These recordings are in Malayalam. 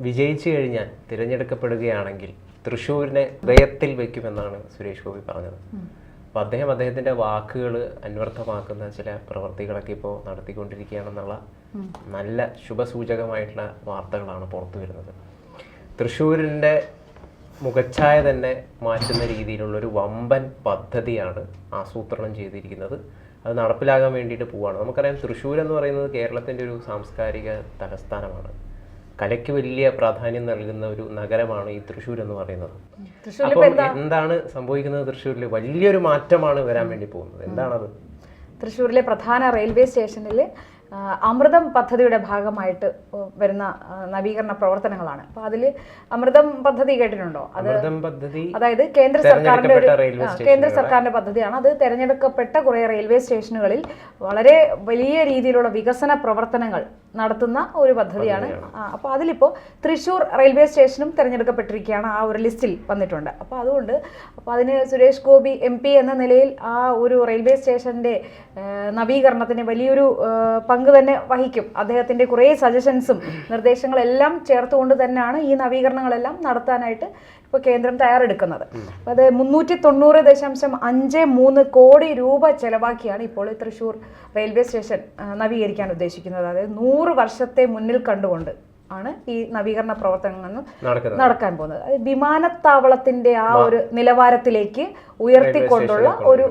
വിജയിച്ചു കഴിഞ്ഞാൽ തിരഞ്ഞെടുക്കപ്പെടുകയാണെങ്കിൽ തൃശ്ശൂരിനെ ഹൃദയത്തിൽ വെക്കുമെന്നാണ് സുരേഷ് ഗോപി പറഞ്ഞത്. അപ്പോൾ അദ്ദേഹത്തിൻ്റെ വാക്കുകൾ അന്വർത്ഥമാക്കുന്ന ചില പ്രവൃത്തികളൊക്കെ ഇപ്പോൾ നടത്തിക്കൊണ്ടിരിക്കുകയാണെന്നുള്ള നല്ല ശുഭസൂചകമായിട്ടുള്ള വാർത്തകളാണ് പുറത്തു വരുന്നത്. തൃശ്ശൂരിൻ്റെ മുഖച്ഛായ തന്നെ മാറ്റുന്ന രീതിയിലുള്ളൊരു വമ്പൻ പദ്ധതിയാണ് ആസൂത്രണം ചെയ്തിരിക്കുന്നത്. അത് നടപ്പിലാകാൻ വേണ്ടിയിട്ട് പോവുകയാണ്. നമുക്കറിയാം, തൃശ്ശൂർ എന്ന് പറയുന്നത് കേരളത്തിൻ്റെ ഒരു സാംസ്കാരിക തലസ്ഥാനമാണ്. കലയ്ക്ക് വലിയ പ്രാധാന്യം നൽകുന്ന ഒരു നഗരമാണ് ഈ തൃശ്ശൂർ എന്ന് പറയുന്നത്. അപ്പോൾ എന്താണ് സംഭവിക്കുന്നത്? തൃശ്ശൂരിൽ വലിയൊരു മാറ്റമാണ് വരാൻ വേണ്ടി പോകുന്നത്. എന്താണത്? തൃശ്ശൂരിലെ പ്രധാന റെയിൽവേ സ്റ്റേഷനിൽ അമൃതം പദ്ധതിയുടെ ഭാഗമായിട്ട് വരുന്ന നവീകരണ പ്രവർത്തനങ്ങളാണ്. അപ്പോൾ അതിൽ അമൃതം പദ്ധതി കേട്ടിട്ടുണ്ടോ? അതായത് കേന്ദ്ര സർക്കാരിന്റെ പദ്ധതിയാണ്. അത് തെരഞ്ഞെടുക്കപ്പെട്ട കുറേ റെയിൽവേ സ്റ്റേഷനുകളിൽ വളരെ വലിയ രീതിയിലുള്ള വികസന പ്രവർത്തനങ്ങൾ നടത്തുന്ന ഒരു പദ്ധതിയാണ്. അപ്പോൾ അതിലിപ്പോൾ തൃശ്ശൂർ റെയിൽവേ സ്റ്റേഷനും തിരഞ്ഞെടുക്കപ്പെട്ടിരിക്കുകയാണ്, ആ ഒരു ലിസ്റ്റിൽ വന്നിട്ടുണ്ട്. അപ്പോൾ അതുകൊണ്ട് അതിന് സുരേഷ് ഗോപി MP എന്ന നിലയിൽ ആ ഒരു റെയിൽവേ സ്റ്റേഷന്റെ നവീകരണത്തിന് വലിയൊരു പങ്ക് തന്നെ വഹിക്കും. അദ്ദേഹത്തിന്റെ കുറേ സജഷൻസും നിർദ്ദേശങ്ങളെല്ലാം ചേർത്തുകൊണ്ട് തന്നെയാണ് ഈ നവീകരണങ്ങളെല്ലാം നടത്താനായിട്ട് ഇപ്പോൾ കേന്ദ്രം തയ്യാറെടുക്കുന്നത്. അപ്പോൾ അത് 390.53 കോടി രൂപ ചെലവാക്കിയാണ് ഇപ്പോൾ തൃശ്ശൂർ റെയിൽവേ സ്റ്റേഷൻ നവീകരിക്കാൻ ഉദ്ദേശിക്കുന്നത്. അതായത് 100 വർഷത്തെ മുന്നിൽ കണ്ടുകൊണ്ട് ആണ് ഈ നവീകരണ പ്രവർത്തനങ്ങൾ നടക്കാൻ പോകുന്നത്. അത് വിമാനത്താവളത്തിന്റെ ആ ഒരു നിലവാരത്തിലേക്ക് ഉയർത്തിക്കൊണ്ടുള്ള ഒരു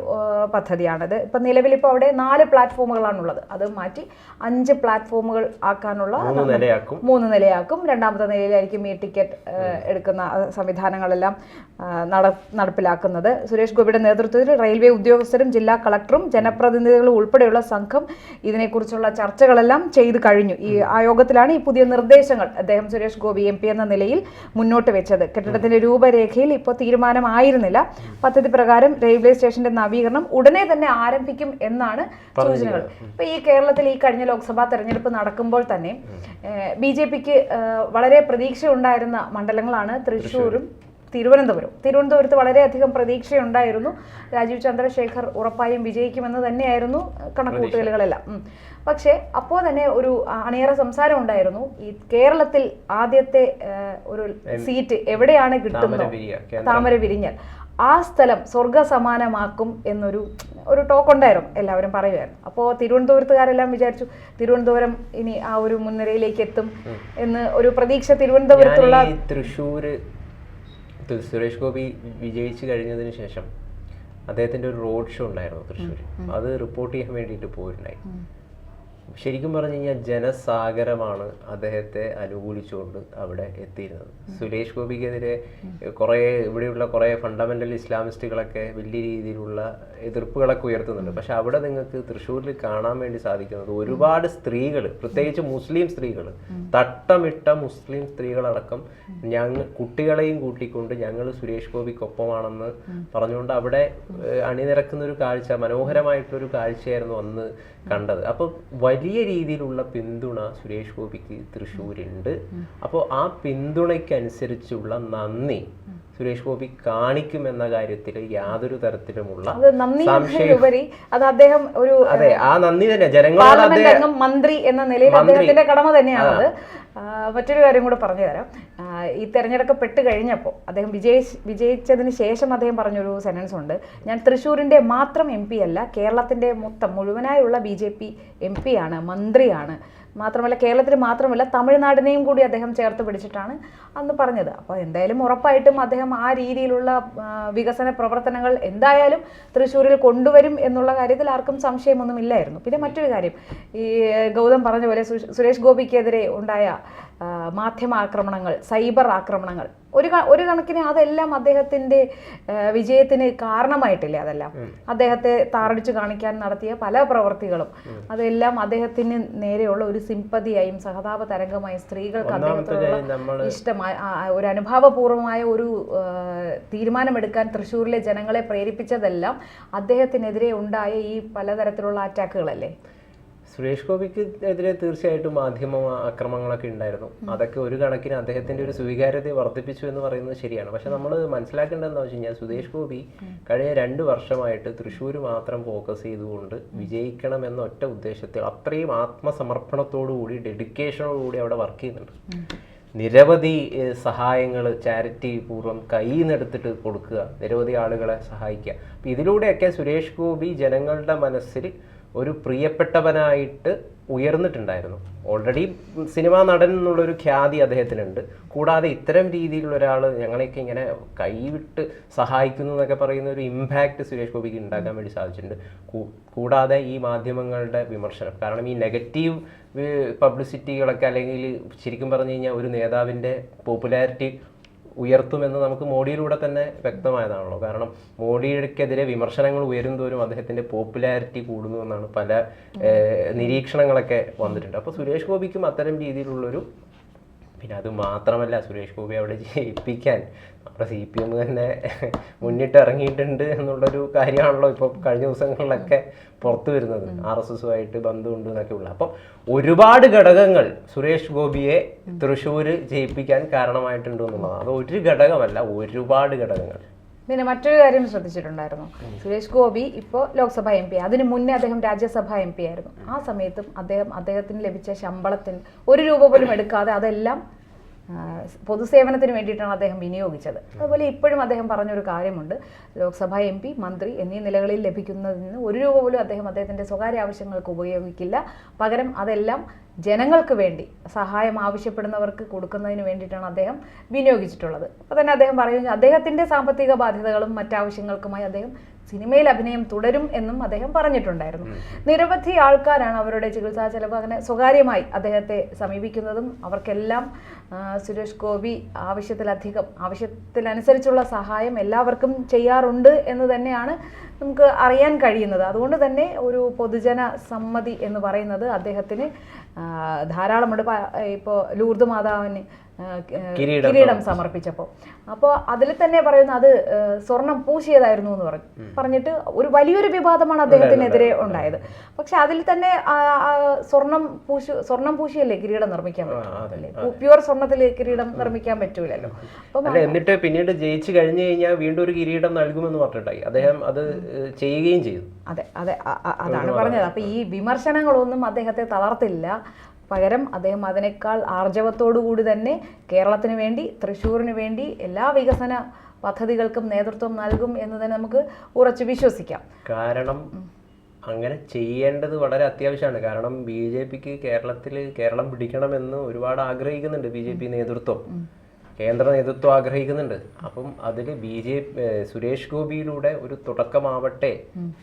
പദ്ധതിയാണത്. ഇപ്പം നിലവിലിപ്പോൾ അവിടെ 4 പ്ലാറ്റ്ഫോമുകളാണുള്ളത്. അത് മാറ്റി 5 പ്ലാറ്റ്ഫോമുകൾ ആക്കാനുള്ള 3 നിലയാക്കും. രണ്ടാമത്തെ നിലയിലായിരിക്കും ഈ ടിക്കറ്റ് എടുക്കുന്ന സംവിധാനങ്ങളെല്ലാം നടപ്പിലാക്കുന്നത്. സുരേഷ് ഗോപിയുടെ നേതൃത്വത്തിൽ റെയിൽവേ ഉദ്യോഗസ്ഥരും ജില്ലാ കളക്ടറും ജനപ്രതിനിധികളും ഉൾപ്പെടെയുള്ള സംഘം ഇതിനെക്കുറിച്ചുള്ള ചർച്ചകളെല്ലാം ചെയ്തു കഴിഞ്ഞു. ആ യോഗത്തിലാണ് ഈ പുതിയ നിർദ്ദേശങ്ങൾ അദ്ദേഹം സുരേഷ് ഗോപി MP എന്ന നിലയിൽ മുന്നോട്ട് വെച്ചത്. കെട്ടിടത്തിന്റെ രൂപരേഖയിൽ ഇപ്പോൾ തീരുമാനമായിരുന്നില്ല. പദ്ധതി പ്രകാരം റെയിൽവേ സ്റ്റേഷന്റെ നവീകരണം ഉടനെ തന്നെ ആരംഭിക്കും എന്നാണ് സൂചനകൾ. ഇപ്പൊ ഈ കേരളത്തിൽ ഈ കഴിഞ്ഞ ലോക്സഭാ തെരഞ്ഞെടുപ്പ് നടക്കുമ്പോൾ തന്നെ BJPക്ക് വളരെ പ്രതീക്ഷ ഉണ്ടായിരുന്ന മണ്ഡലങ്ങളാണ് തൃശ്ശൂരും തിരുവനന്തപുരത്ത് വളരെയധികം പ്രതീക്ഷയുണ്ടായിരുന്നു. രാജീവ് ചന്ദ്രശേഖർ ഉറപ്പായും വിജയിക്കുമെന്ന് തന്നെയായിരുന്നു കണക്കുകൂട്ടലുകളെല്ലാം. പക്ഷേ അപ്പോൾ തന്നെ ഒരു അണിയറ സംസാരം ഉണ്ടായിരുന്നു. ഈ കേരളത്തിൽ ആദ്യത്തെ ഒരു സീറ്റ് എവിടെയാണ് കിട്ടുന്നത്, താമര വിരിഞ്ഞാൽ ആ സ്ഥലം സ്വർഗ സമാനമാക്കും എന്നൊരു ടോക്ക് ഉണ്ടായിരുന്നു, എല്ലാവരും പറയുമായിരുന്നു. അപ്പോൾ തിരുവനന്തപുരത്തുകാരെല്ലാം വിചാരിച്ചു തിരുവനന്തപുരം ഇനി ആ ഒരു മുൻനിരയിലേക്ക് എത്തും എന്ന് ഒരു പ്രതീക്ഷ തിരുവനന്തപുരത്തുള്ള. തൃശ്ശൂര് സുരേഷ് ഗോപി വിജയിച്ചു കഴിഞ്ഞതിന് ശേഷം അദ്ദേഹത്തിന്റെ ഒരു റോഡ് ഷോ ഉണ്ടായിരുന്നു തൃശ്ശൂർ. അത് റിപ്പോർട്ട് ചെയ്യാൻ വേണ്ടിയിട്ട് പോയിട്ടുണ്ടായി. ശരിക്കും പറഞ്ഞു കഴിഞ്ഞാൽ ജനസാഗരമാണ് അദ്ദേഹത്തെ അനുകൂലിച്ചുകൊണ്ട് അവിടെ എത്തിയിരുന്നത്. സുരേഷ് ഗോപിക്കെതിരെ ഇവിടെയുള്ള കുറേ ഫണ്ടമെന്റൽ ഇസ്ലാമിസ്റ്റുകളൊക്കെ വലിയ രീതിയിലുള്ള എതിർപ്പുകളൊക്കെ ഉയർത്തുന്നുണ്ട്. പക്ഷെ അവിടെ നിങ്ങൾക്ക് തൃശ്ശൂരിൽ കാണാൻ വേണ്ടി സാധിക്കുന്നത് ഒരുപാട് സ്ത്രീകൾ, പ്രത്യേകിച്ച് മുസ്ലിം സ്ത്രീകൾ, തട്ടമിട്ട മുസ്ലിം സ്ത്രീകളടക്കം കുട്ടികളെയും കൂട്ടിക്കൊണ്ട് ഞങ്ങൾ സുരേഷ് ഗോപിക്കൊപ്പമാണെന്ന് പറഞ്ഞുകൊണ്ട് അവിടെ അണിനിരക്കുന്ന ഒരു കാഴ്ച, മനോഹരമായിട്ടൊരു കാഴ്ചയായിരുന്നു അന്ന് കണ്ടത്. അപ്പോൾ വലിയ രീതിയിലുള്ള പിന്തുണ സുരേഷ് ഗോപിക്ക് തൃശ്ശൂരുണ്ട്. അപ്പോൾ ആ പിന്തുണയ്ക്കനുസരിച്ചുള്ള നന്ദി സുരേഷ് ഗോപി കാണിക്കുമെന്ന കാര്യത്തിൽ യാതൊരു തരത്തിലുമുള്ള സംശയമുപരി അത് അദ്ദേഹം ഒരു ആ നന്ദി തന്നെ ജനങ്ങളോട് മന്ത്രി എന്ന നിലയിൽ അദ്ദേഹത്തിന്റെ കടമ തന്നെയാണത്. മറ്റൊരു കാര്യം കൂടെ പറഞ്ഞു തരാം. ഈ തെരഞ്ഞെടുക്കപ്പെട്ട് കഴിഞ്ഞപ്പോൾ അദ്ദേഹം വിജയിച്ചതിന് ശേഷം അദ്ദേഹം പറഞ്ഞൊരു സെന്റൻസ് ഉണ്ട്. ഞാൻ തൃശ്ശൂരിന്റെ മാത്രം MP അല്ല, കേരളത്തിന്റെ മൊത്തം മുഴുവനായുള്ള BJP MP ആണ്, മന്ത്രിയാണ്. മാത്രമല്ല കേരളത്തിൽ മാത്രമല്ല തമിഴ്നാടിനെയും കൂടി അദ്ദേഹം ചേർത്ത് പിടിച്ചിട്ടാണ് അന്ന് പറഞ്ഞത്. അപ്പോൾ എന്തായാലും ഉറപ്പായിട്ടും അദ്ദേഹം ആ രീതിയിലുള്ള വികസന പ്രവർത്തനങ്ങൾ എന്തായാലും തൃശ്ശൂരിൽ കൊണ്ടുവരും എന്നുള്ള കാര്യത്തിൽ ആർക്കും സംശയമൊന്നും ഇല്ലായിരുന്നു. പിന്നെ മറ്റൊരു കാര്യം, ഈ ഗൗതം പറഞ്ഞ പോലെ സുരേഷ് ഗോപിക്കെതിരെ ഉണ്ടായ മാധ്യമ ആക്രമണങ്ങൾ, സൈബർ ആക്രമണങ്ങൾ, ഒരു കണക്കിന് അതെല്ലാം അദ്ദേഹത്തിന്റെ വിജയത്തിന് കാരണമായിട്ടില്ല. അതെല്ലാം അദ്ദേഹത്തെ താറടിച്ചു കാണിക്കാൻ നടത്തിയ പല പ്രവർത്തികളും അതെല്ലാം അദ്ദേഹത്തിന് നേരെയുള്ള ഒരു സിമ്പതിയായും സഹതാപ തരംഗമായും സ്ത്രീകൾക്ക് അദ്ദേഹത്തിനുള്ള ഇഷ്ടമായ ഒരു അനുഭാവപൂർവമായ ഒരു തീരുമാനമെടുക്കാൻ തൃശ്ശൂരിലെ ജനങ്ങളെ പ്രേരിപ്പിച്ചതെല്ലാം അദ്ദേഹത്തിനെതിരെ ഉണ്ടായ ഈ പലതരത്തിലുള്ള അറ്റാക്കുകളല്ലേ. സുരേഷ് ഗോപിക്ക് എതിരെ തീർച്ചയായിട്ടും മാധ്യമ ആക്രമണങ്ങളൊക്കെ ഉണ്ടായിരുന്നു. അതൊക്കെ ഒരു കണക്കിന് അദ്ദേഹത്തിന്റെ ഒരു സ്വീകാര്യതയെ വർദ്ധിപ്പിച്ചു എന്ന് പറയുന്നത് ശരിയാണ്. പക്ഷെ നമ്മൾ മനസ്സിലാക്കേണ്ടതെന്ന് വെച്ച് കഴിഞ്ഞാൽ സുരേഷ് ഗോപി കഴിഞ്ഞ 2 വർഷമായിട്ട് തൃശ്ശൂർ മാത്രം ഫോക്കസ് ചെയ്തുകൊണ്ട് വിജയിക്കണം എന്ന ഒറ്റ ഉദ്ദേശത്തിൽ അത്രയും ആത്മസമർപ്പണത്തോടുകൂടി ഡെഡിക്കേഷനോടുകൂടി അവിടെ വർക്ക് ചെയ്യുന്നുണ്ട്. നിരവധി സഹായങ്ങൾ ചാരിറ്റി പൂർവ്വം കയ്യിൽ നിന്നെടുത്തിട്ട് കൊടുക്കുക, നിരവധി ആളുകളെ സഹായിക്കുക. അപ്പം ഇതിലൂടെയൊക്കെ സുരേഷ് ഗോപി ജനങ്ങളുടെ മനസ്സിൽ ഒരു പ്രിയപ്പെട്ടവനായിട്ട് ഉയർന്നിട്ടുണ്ടായിരുന്നു. ഓൾറെഡി സിനിമാ നടൻ എന്നുള്ളൊരു ഖ്യാതി അദ്ദേഹത്തിനുണ്ട്. കൂടാതെ ഇത്തരം രീതിയിലുള്ള ഒരാൾ ഞങ്ങളെയൊക്കെ ഇങ്ങനെ കൈവിട്ട് സഹായിക്കുന്നു എന്നൊക്കെ പറയുന്ന ഒരു ഇമ്പാക്റ്റ് സുരേഷ് ഗോപിക്ക് ഉണ്ടാക്കാൻ വേണ്ടി സാധിച്ചിട്ടുണ്ട്. കൂടാതെ ഈ മാധ്യമങ്ങളുടെ വിമർശനം, കാരണം ഈ നെഗറ്റീവ് പബ്ലിസിറ്റികളൊക്കെ, അല്ലെങ്കിൽ ശരിക്കും പറഞ്ഞു കഴിഞ്ഞാൽ ഒരു നേതാവിൻ്റെ പോപ്പുലാരിറ്റി ഉയർത്തുമെന്ന് നമുക്ക് മോഡിയിലൂടെ തന്നെ വ്യക്തമായതാണല്ലോ. കാരണം മോഡിക്കെതിരെ വിമർശനങ്ങൾ ഉയരുന്തോറും അദ്ദേഹത്തിൻ്റെ പോപ്പുലാരിറ്റി കൂടുന്നു എന്നാണ് പല നിരീക്ഷണങ്ങളൊക്കെ വന്നിട്ടുണ്ട്. അപ്പോൾ സുരേഷ് ഗോപിക്കും അത്തരം രീതിയിലുള്ളൊരു, പിന്നെ അത് മാത്രമല്ല സുരേഷ് ഗോപി അവിടെ ജയിപ്പിക്കാൻ നമ്മുടെ CPM തന്നെ മുന്നിട്ട് ഇറങ്ങിയിട്ടുണ്ട് എന്നുള്ളൊരു കാര്യമാണല്ലോ ഇപ്പോൾ കഴിഞ്ഞ ദിവസങ്ങളിലൊക്കെ പുറത്തു വരുന്നത്. RSSുമായിട്ട് ബന്ധമുണ്ട് എന്നൊക്കെ ഉള്ള. അപ്പം ഒരുപാട് ഘടകങ്ങൾ സുരേഷ് ഗോപിയെ തൃശ്ശൂർ ജയിപ്പിക്കാൻ കാരണമായിട്ടുണ്ട് എന്നുള്ളതാണ്. അത് ഒരു ഘടകമല്ല, ഒരുപാട് ഘടകങ്ങൾ. പിന്നെ മറ്റൊരു കാര്യം ശ്രദ്ധിച്ചിട്ടുണ്ടായിരുന്നു, സുരേഷ് ഗോപി ഇപ്പോൾ ലോക്സഭ MP, അതിന് മുന്നേ അദ്ദേഹം രാജ്യസഭ MP ആയിരുന്നു. ആ സമയത്തും അദ്ദേഹത്തിന് ലഭിച്ച ശമ്പളത്തിന് 1 രൂപ പോലും എടുക്കാതെ അതെല്ലാം പൊതുസേവനത്തിന് വേണ്ടിയിട്ടാണ് അദ്ദേഹം വിനിയോഗിച്ചത്. അതുപോലെ ഇപ്പോഴും അദ്ദേഹം പറഞ്ഞൊരു കാര്യമുണ്ട്, ലോക്സഭ MP, മന്ത്രി എന്നീ നിലകളിൽ ലഭിക്കുന്നതിൽ നിന്ന് 1 രൂപ പോലും അദ്ദേഹത്തിൻ്റെ സ്വകാര്യ ആവശ്യങ്ങൾക്ക് ഉപയോഗിക്കില്ല. പകരം അതെല്ലാം ജനങ്ങൾക്ക് വേണ്ടി, സഹായം ആവശ്യപ്പെടുന്നവർക്ക് കൊടുക്കുന്നതിന് വേണ്ടിയിട്ടാണ് അദ്ദേഹം വിനിയോഗിച്ചിട്ടുള്ളത്. അപ്പോൾ തന്നെ അദ്ദേഹം പറയുന്നത് അദ്ദേഹത്തിൻ്റെ സാമ്പത്തിക ബാധ്യതകളും മറ്റാവശ്യങ്ങൾക്കുമായി അദ്ദേഹം സിനിമയിൽ അഭിനയം തുടരും എന്നും അദ്ദേഹം പറഞ്ഞിട്ടുണ്ടായിരുന്നു. നിരവധി ആൾക്കാരാണ് അവരുടെ ചികിത്സാ ചെലവ് അങ്ങനെ സ്വകാര്യമായി അദ്ദേഹത്തെ സമീപിക്കുന്നതും അവർക്കെല്ലാം സുരേഷ് ഗോപി ആവശ്യത്തിനനുസരിച്ചുള്ള സഹായം എല്ലാവർക്കും ചെയ്യാറുണ്ട് എന്ന് തന്നെയാണ് നമുക്ക് അറിയാൻ കഴിയുന്നത്. അതുകൊണ്ട് തന്നെ ഒരു പൊതുജന സമ്മതി എന്ന് പറയുന്നത് അദ്ദേഹത്തിന് ധാരാളമുണ്ട്. ഇപ്പോൾ ലൂർദ് മാതാവിന് കിരീടം സമർപ്പിച്ചപ്പോൾ അപ്പോൾ അതിൽ തന്നെ പറയുന്ന അത് സ്വർണം പൂശിയതായിരുന്നു എന്ന് പറഞ്ഞിട്ട് ഒരു വലിയൊരു വിവാദമാണ് അദ്ദേഹത്തിനെതിരെ ഉണ്ടായത്. പക്ഷെ അതിൽ തന്നെ സ്വർണം പൂശിയല്ലേ കിരീടം നിർമ്മിക്കാൻ പറ്റില്ലേ? പ്യുവർ സ്വർണ്ണത്തിൽ കിരീടം നിർമ്മിക്കാൻ പറ്റൂലല്ലോ. അപ്പം എന്നിട്ട് പിന്നീട് ജയിച്ചു കഴിഞ്ഞു കഴിഞ്ഞാൽ വീണ്ടും ഒരു കിരീടം നൽകുമെന്ന് പറഞ്ഞിട്ടായി അദ്ദേഹം അത് ചെയ്യുകയും ചെയ്തു. അതെ അതാണ് പറഞ്ഞത്. അപ്പൊ ഈ വിമർശനങ്ങളൊന്നും അദ്ദേഹത്തെ തളർത്തില്ല. പകരം അദ്ദേഹം അതിനേക്കാൾ ആർജവത്തോടുകൂടി തന്നെ കേരളത്തിന് വേണ്ടി, തൃശ്ശൂരിന് വേണ്ടി എല്ലാ വികസന പദ്ധതികൾക്കും നേതൃത്വം നൽകും എന്ന് തന്നെ നമുക്ക് ഉറച്ചു വിശ്വസിക്കാം. കാരണം അങ്ങനെ ചെയ്യേണ്ടത് വളരെ അത്യാവശ്യമാണ്. കാരണം BJPക്ക് കേരളം പിടിക്കണമെന്ന് ഒരുപാട് ആഗ്രഹിക്കുന്നുണ്ട് BJP നേതൃത്വം, കേന്ദ്ര നേതൃത്വം ആഗ്രഹിക്കുന്നുണ്ട്. അപ്പം അതിൽ സുരേഷ് ഗോപിയിലൂടെ ഒരു തുടക്കമാവട്ടെ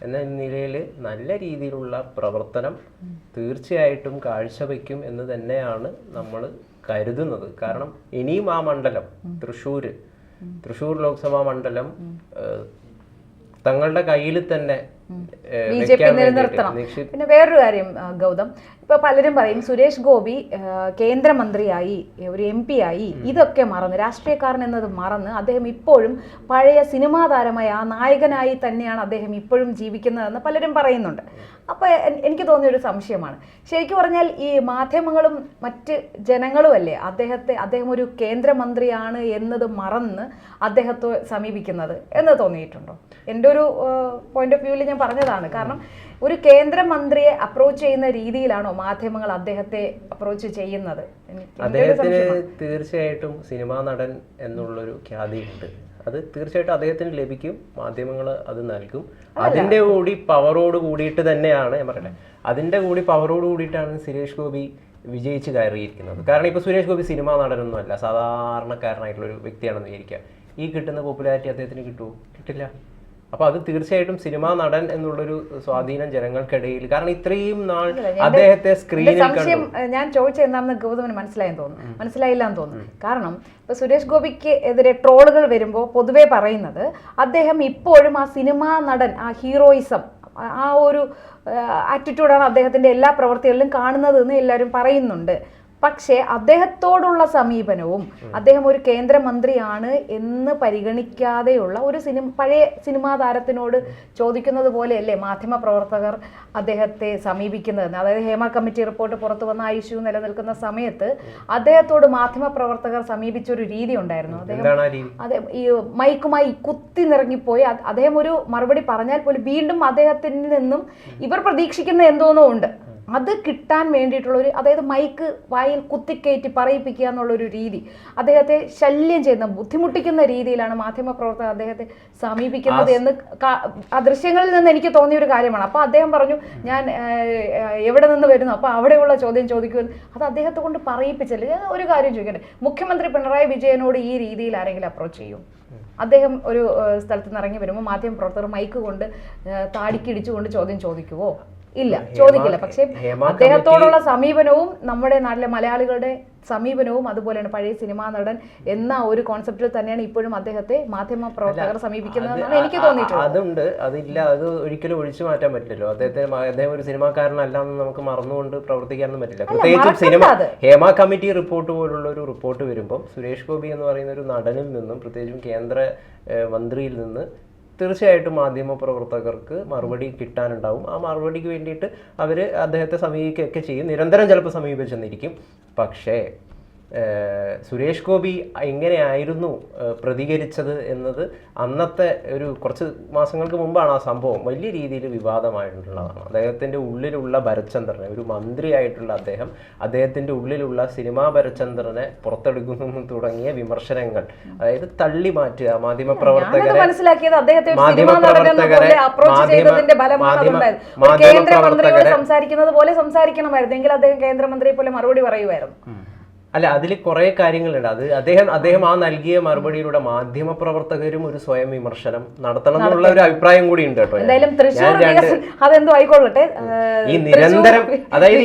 എന്ന നിലയിൽ നല്ല രീതിയിലുള്ള പ്രവർത്തനം തീർച്ചയായിട്ടും കാഴ്ചവെക്കും എന്ന് തന്നെയാണ് നമ്മൾ കരുതുന്നത്. കാരണം ഇനിയും ആ മണ്ഡലം തൃശ്ശൂർ ലോക്സഭാ മണ്ഡലം തങ്ങളുടെ കയ്യിൽ തന്നെ BJP നിലനിർത്തണം. പിന്നെ വേറൊരു കാര്യം ഗൗതം, ഇപ്പൊ പലരും പറയും സുരേഷ് ഗോപി കേന്ദ്രമന്ത്രിയായി, ഒരു MP ആയി, ഇതൊക്കെ മറന്ന്, രാഷ്ട്രീയക്കാരൻ എന്നത് മറന്ന് അദ്ദേഹം ഇപ്പോഴും പഴയ സിനിമാ താരമായ ആ നായകനായി തന്നെയാണ് അദ്ദേഹം ഇപ്പോഴും ജീവിക്കുന്നതെന്ന് പലരും പറയുന്നുണ്ട്. അപ്പോൾ എനിക്ക് തോന്നിയൊരു സംശയമാണ്, ശരിക്കും പറഞ്ഞാൽ ഈ മാധ്യമങ്ങളും മറ്റ് ജനങ്ങളും അല്ലേ അദ്ദേഹം ഒരു കേന്ദ്രമന്ത്രിയാണ് എന്നത് മറന്ന് അദ്ദേഹത്തെ സമീപിക്കുന്നത് എന്ന് തോന്നിയിട്ടുണ്ടോ? എൻ്റെ ഒരു പോയിന്റ് ഓഫ് വ്യൂവിൽ ഞാൻ പറഞ്ഞതാണ്. കാരണം ഒരു കേന്ദ്രമന്ത്രിയെ അപ്രോച്ച് ചെയ്യുന്ന രീതിയിലാണോ മാധ്യമങ്ങൾ അദ്ദേഹത്തെ അപ്രോച്ച് ചെയ്യുന്നത്? അദ്ദേഹത്തിന് തീർച്ചയായിട്ടും സിനിമാ നടൻ എന്നുള്ളൊരു ഖ്യാതിയുണ്ട്. അത് തീർച്ചയായിട്ടും അദ്ദേഹത്തിന് ലഭിക്കും, മാധ്യമങ്ങൾ അത് നൽകും. അതിൻ്റെ കൂടി പവറോട് കൂടിയിട്ട് തന്നെയാണ് ഞാൻ പറയട്ടെ, അതിൻ്റെ കൂടി പവറോട് കൂടിയിട്ടാണ് സുരേഷ് ഗോപി വിജയിച്ച് കയറിയിരിക്കുന്നത്. കാരണം ഇപ്പോൾ സുരേഷ് ഗോപി സിനിമാ നടനൊന്നും അല്ല, സാധാരണക്കാരനായിട്ടുള്ളൊരു വ്യക്തിയാണെന്ന് വിചാരിക്കുക. ഈ കിട്ടുന്ന പോപ്പുലാരിറ്റി അദ്ദേഹത്തിന് കിട്ടുമോ? കിട്ടില്ല. അപ്പോൾ അത് തീർച്ചയായിട്ടും സിനിമാ നടൻ എന്നുള്ളൊരു സ്വാധീനം ജനങ്ങൾക്കിടയിൽ, കാരണം ഇത്രയും നാൾ അദ്ദേഹത്തെ സ്ക്രീനിൽ സംശയം ഞാൻ ചോദിച്ചത് എന്താണെന്ന് ഗൗതമന് മനസ്സിലായില്ല എന്ന് തോന്നുന്നു. കാരണം ഇപ്പൊ സുരേഷ് ഗോപിക്ക് എതിരെ ട്രോളുകൾ വരുമ്പോൾ പൊതുവെ പറയുന്നത് അദ്ദേഹം ഇപ്പോഴും ആ സിനിമാ നടൻ, ആ ഹീറോയിസം, ആ ഒരു ആറ്റിറ്റ്യൂഡാണ് അദ്ദേഹത്തിന്റെ എല്ലാ പ്രവൃത്തികളിലും കാണുന്നത് എന്ന് എല്ലാവരും പറയുന്നുണ്ട്. പക്ഷേ അദ്ദേഹത്തോടുള്ള സമീപനവും അദ്ദേഹം ഒരു കേന്ദ്രമന്ത്രിയാണ് എന്ന് പരിഗണിക്കാതെയുള്ള ഒരു പഴയ സിനിമാ താരത്തിനോട് ചോദിക്കുന്നത് പോലെയല്ലേ മാധ്യമ പ്രവർത്തകർ അദ്ദേഹത്തെ സമീപിക്കുന്നതെന്ന്. അതായത് ഹേമ കമ്മിറ്റി റിപ്പോർട്ട് പുറത്തു വന്ന ഇഷ്യൂ നിലനിൽക്കുന്ന സമയത്ത് അദ്ദേഹത്തോട് മാധ്യമ പ്രവർത്തകർ സമീപിച്ചൊരു രീതി ഉണ്ടായിരുന്നു. ഈ മൈക്കുമായി കുത്തി നിറങ്ങിപ്പോയി അദ്ദേഹം ഒരു മറുപടി പറഞ്ഞാൽ പോലും വീണ്ടും അദ്ദേഹത്തിൽ നിന്നും ഇവർ പ്രതീക്ഷിക്കുന്ന എന്തോന്നോ ഉണ്ട്. അത് കിട്ടാൻ വേണ്ടിയിട്ടുള്ള ഒരു, അതായത് മൈക്ക് വായിൽ കുത്തിക്കയറ്റി പറയിപ്പിക്കുക എന്നുള്ളൊരു രീതി, അദ്ദേഹത്തെ ശല്യം ചെയ്യുന്ന, ബുദ്ധിമുട്ടിക്കുന്ന രീതിയിലാണ് മാധ്യമപ്രവർത്തകർ അദ്ദേഹത്തെ സമീപിക്കുന്നത് എന്ന് ആ ദൃശ്യങ്ങളിൽ നിന്ന് എനിക്ക് തോന്നിയ ഒരു കാര്യമാണ്. അപ്പോൾ അദ്ദേഹം പറഞ്ഞു, ഞാൻ എവിടെ നിന്ന് വരുന്നു, അപ്പോൾ അവിടെയുള്ള ചോദ്യം ചോദിക്കുമെന്ന്. അത് അദ്ദേഹത്തെ കൊണ്ട് പറയിപ്പിച്ചല്ലേ. ഞാൻ ഒരു കാര്യം ചോദിക്കട്ടെ, മുഖ്യമന്ത്രി പിണറായി വിജയനോട് ഈ രീതിയിൽ ആരെങ്കിലും അപ്രോച്ച് ചെയ്യും? അദ്ദേഹം ഒരു സ്ഥലത്ത് നിന്ന് ഇറങ്ങി വരുമ്പോൾ മാധ്യമപ്രവർത്തകർ മൈക്ക് കൊണ്ട് താടിക്കിടിച്ചുകൊണ്ട് ചോദ്യം ചോദിക്കുവോ? ഇല്ല, ചോദിക്കില്ല. പക്ഷേ അദ്ദേഹത്തോടുള്ള സമീപനവും നമ്മുടെ നാട്ടിലെ മലയാളികളുടെ സമീപനവും അതുപോലെയാണ്. പഴയ സിനിമാ നടൻ എന്ന ഒരു കോൺസെപ്റ്റിൽ തന്നെയാണ് ഇപ്പോഴും അദ്ദേഹത്തെ മാധ്യമ പ്രവർത്തകർ സമീപിക്കുന്നതെന്നാണ് എനിക്ക് തോന്നിയിട്ടുള്ളത്. അതുണ്ട്, അതില്ല, അത് ഒരിക്കലും ഒഴിച്ചു മാറ്റാൻ പറ്റില്ലല്ലോ. അദ്ദേഹം ഒരു സിനിമാക്കാരനല്ല എന്ന് നമുക്ക് മറന്നുകൊണ്ട് പ്രവർത്തിക്കാനൊന്നും പറ്റില്ല. പ്രത്യേകിച്ചും ഹേമ കമ്മിറ്റി റിപ്പോർട്ട് പോലുള്ള ഒരു റിപ്പോർട്ട് വരുമ്പോൾ സുരേഷ് ഗോപി എന്ന് പറയുന്ന ഒരു നടനിൽ നിന്നും പ്രത്യേകിച്ചും കേന്ദ്ര മന്ത്രിയിൽ നിന്ന് തീർച്ചയായിട്ടും മാധ്യമപ്രവർത്തകർക്ക് മറുപടി കിട്ടാനുണ്ടാവും. ആ മറുപടിക്ക് വേണ്ടിയിട്ട് അവർ അദ്ദേഹത്തെ സമീപിക്കുകയൊക്കെ ചെയ്യും, നിരന്തരം ചിലപ്പോൾ സമീപിച്ചെന്നിരിക്കും. പക്ഷേ സുരേഷ് ഗോപി എങ്ങനെയായിരുന്നു പ്രതികരിച്ചത് എന്നത് അന്നത്തെ ഒരു കുറച്ച് മാസങ്ങൾക്ക് മുമ്പാണ് ആ സംഭവം വലിയ രീതിയിൽ വിവാദമായിട്ടുള്ളതാണ്. അദ്ദേഹത്തിൻ്റെ ഉള്ളിലുള്ള ഭരചന്ദ്രനെ, ഒരു മന്ത്രിയായിട്ടുള്ള അദ്ദേഹത്തിൻ്റെ ഉള്ളിലുള്ള സിനിമാ ഭരചന്ദ്രനെ പുറത്തെടുക്കുന്നു തുടങ്ങിയ വിമർശനങ്ങൾ, അതായത് തള്ളി മാറ്റുക മാധ്യമപ്രവർത്തകരെ സംസാരിക്കുന്നത് പോലെ സംസാരിക്കണമായിരുന്നു എങ്കിൽ അദ്ദേഹം കേന്ദ്രമന്ത്രിയെ പോലെ മറുപടി പറയുമായിരുന്നു. അല്ല, അതിൽ കുറെ കാര്യങ്ങളുണ്ട്. അത് അദ്ദേഹം ആ നൽകിയ മറുപടിയിലൂടെ മാധ്യമപ്രവർത്തകരും ഒരു സ്വയം വിമർശനം നടത്തണം എന്നുള്ള ഒരു അഭിപ്രായം കൂടി ഉണ്ട് കേട്ടോ. അതെന്തോ ആയിക്കൊള്ളട്ടെ, ഈ നിരന്തരം അതായത്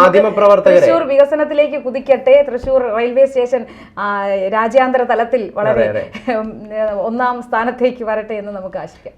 മാധ്യമപ്രവർത്തകർ തൃശ്ശൂർ വികസനത്തിലേക്ക് കുതിക്കട്ടെ. തൃശ്ശൂർ റെയിൽവേ സ്റ്റേഷൻ രാജ്യാന്തര തലത്തിൽ വളരെ 1ാം സ്ഥാനത്തേക്ക് വരട്ടെ എന്ന് നമുക്ക് ആശിക്കാം.